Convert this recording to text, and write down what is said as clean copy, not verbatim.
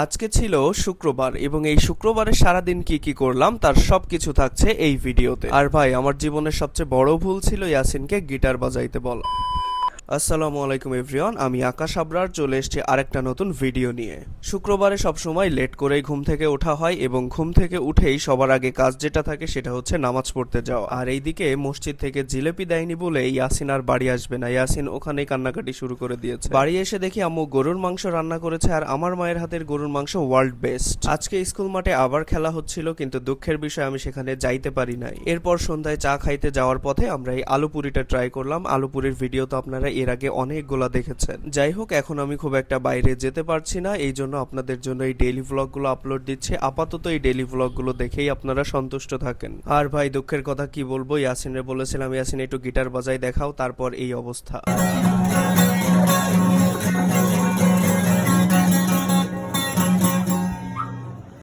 আজকে ছিল শুক্রবার এবং এই শুক্রবারে সারাদিন কি করলাম তার সবকিছু থাকছে এই ভিডিওতে। আর ভাই, আমার জীবনের সবচেয়ে বড় ভুল ছিল ইয়াসিনকে গিটার বাজাইতে বলা। আসসালামু আলাইকুম এভরিওয়ান, আমি আকাশ আবরার চলে এসেছি আরেকটা নতুন ভিডিও নিয়ে। শুক্রবারে সবসময় লেট করেই ঘুম থেকে ওঠা হয় এবং ঘুম থেকে উঠেই সবার আগে কাজ যেটা থাকে সেটা হচ্ছে নামাজ পড়তে যাওয়া। আর এইদিকে মসজিদ থেকে জিলেপি দেয়নি বলে ইয়াসিন আর বাড়ি আসবে না। ইয়াসিন ওখানেই কান্নাকাটি শুরু করে দিয়েছে। বাড়ি এসে দেখি আম্মু গরুর মাংস রান্না করেছে, আর আমার মায়ের হাতের গরুর মাংস ওয়ার্ল্ড বেস্ট। আজকে স্কুল মাঠে আবার খেলা হচ্ছিল, কিন্তু দুঃখের বিষয় আমি সেখানে যাইতে পারি নাই। এরপর সন্ধ্যায় চা খাইতে যাওয়ার পথে আমরা এই আলু পুরিটা ট্রাই করলাম। আলু পুরির ভিডিও তো আপনারা এর আগে অনেকগুলা দেখেছেন। যাই হোক, এখন আমি খুব একটা বাইরে যেতে পারছি না, এই জন্য আপনাদের জন্য এই ডেইলি ভ্লগগুলো আপলোড দিচ্ছি। আপাতত এই ডেইলি ভ্লগগুলো দেখেই আপনারা সন্তুষ্ট থাকেন। আর ভাই, দুঃখের কথা কি বলবো, ইয়াসিনের বলেছিলাম ইয়াসিন একটু গিটার বাজাই দেখাও, তারপর এই অবস্থা।